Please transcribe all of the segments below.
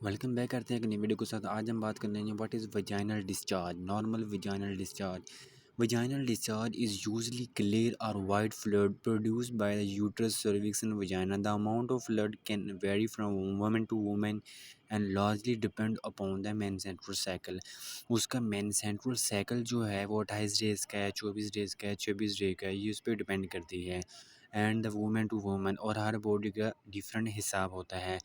Welcome back करते हैं एक नई वीडियो के साथ। आज हम बात करने हैं what is vaginal discharge. Normal vaginal discharge. Vaginal discharge is usually clear और white fluid produced by the uterus, cervix and vagina. The amount of blood can vary from woman to woman and largely depend upon the menstrual cycle. उसका menstrual cycle जो है वो 28 days का है, 24 days का है, 26 day का है, ये उस पर डिपेंड करती है। And the women to women और हर बॉडी का डिफरेंट हिसाब होता है।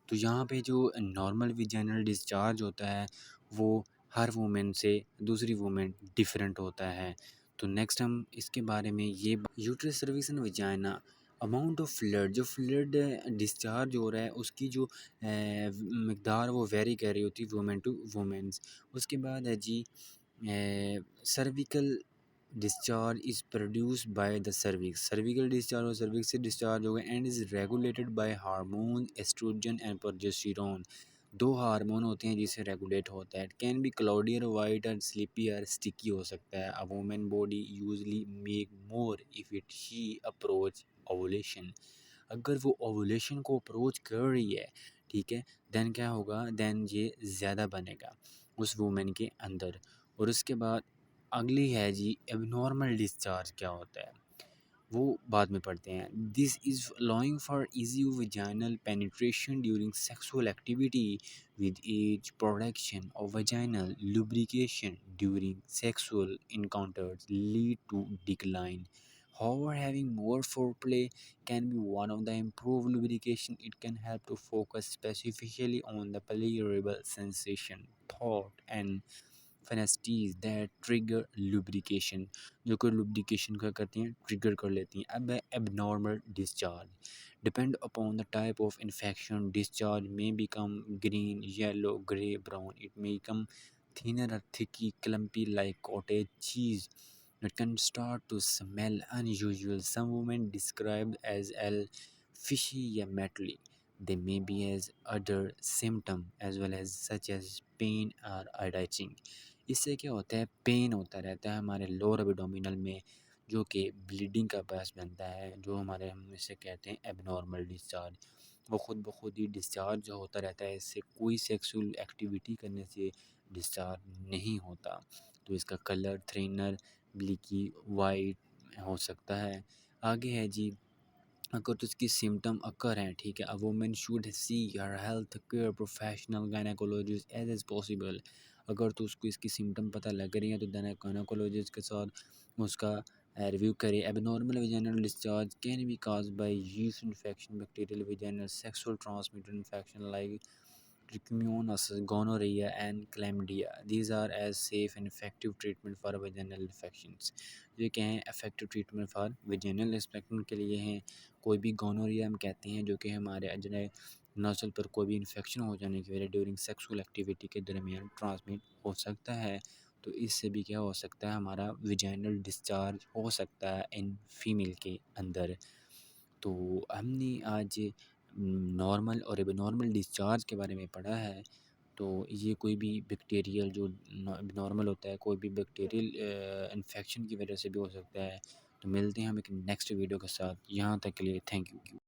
तो यहाँ पे जो नॉर्मल विजाइनल डिस्चार्ज होता है वो हर वुमेन से दूसरी वुमेन डिफरेंट होता है। तो नेक्स्ट हम इसके बारे में ये uterus, cervix and vagina. Amount of fluid, जो फ्लूइड डिस्चार्ज हो रहा है उसकी जो मकदार वो वेरी कर रही होती है वुमेन टू वुमेन्स। उसके बाद है जी cervical discharge is produced by the cervix. Cervical discharge और सर्विक्स से डिस्चार्ज होगा and is regulated by hormone oestrogen and progesterone. दो हार्मोन होते हैं जिससे रेगुलेट होता है। कैन बी क्लाउडी और वाइट और स्लिपी और स्टिकी हो सकता है। A women body usually make more if it she approach ovulation. अगर वो ओवुलेशन को अप्रोच कर रही है, ठीक है, देन क्या होगा, देन ये ज़्यादा बनेगा उस वुमेन के अंदर। और उसके बाद अगली है जी एबनॉर्मल डिस्चार्ज क्या होता है वो बाद में पढ़ते हैं। This is allowing for easy vaginal penetration during sexual activity with age production of vaginal lubrication during sexual encounters lead to decline. However, having more foreplay can be one of the improved lubrication. It can help to focus specifically on the pleasurable sensation, thought, and fantasies that trigger lubrication, जो कि lubrication का करती हैं, trigger कर लेती हैं। अब है abnormal discharge. Depend upon the type of infection discharge में become green, yellow, grey, brown. It may become thinner और thicker, clumpy like cottage cheese. It can start to smell unusual. Some women described as fishy या metally. They may be as other symptom as well as such as pain or itching. इससे क्या होता है, pen होता रहता है हमारे lower abdominal में, जो कि ब्लीडिंग का बायस बनता है, जो हमारे हम इसे कहते हैं एबनॉर्मल डिस्चार्ज। वो खुद ब खुद ही डिस्चार्ज जो होता रहता है, इससे कोई सेक्सुअल एक्टिविटी करने से डिस्चार्ज नहीं होता। तो इसका कलर थ्रिनर, ब्लिकी, वाइट हो सकता है। आगे है जी, अगर तो इसकी सिम्टम अकर हैं, ठीक है, a women should see her health care professional gynaecologist as possible. अगर तो उसको इसकी सिम्टम पता लग रही है तो गायनेकोलॉजिस्ट के साथ उसका रिव्यू करे। Abnormal vaginal discharge can be caused by yeast infection, bacterial vaginal sexual transmitted infection like trichomonas, gonorrhea, and chlamydia. These are as safe and effective treatment for vaginal infections. ये क्या है, effective treatment for vaginal infection के लिए हैं। कोई भी gonorrhoea हम कहते हैं, जो कि हमारे अजनय नस्ल पर कोई भी इन्फेक्शन हो जाने की वजह ड्यूरिंग सेक्सुअल एक्टिविटी के दरमियान ट्रांसमिट हो सकता है। तो इससे भी क्या हो सकता है, हमारा विजाइनल डिस्चार्ज हो सकता है इन फीमेल के अंदर। तो हमने आज नॉर्मल और एबनॉर्मल डिस्चार्ज के बारे में पढ़ा है। तो ये कोई भी बैक्टीरियल जो नॉर्मल होता है, कोई भी बैक्टीरियल इन्फेक्शन की वजह से भी हो सकता है। तो मिलते हैं हम एक नेक्स्ट वीडियो के साथ। यहाँ तक के लिए थैंक यू।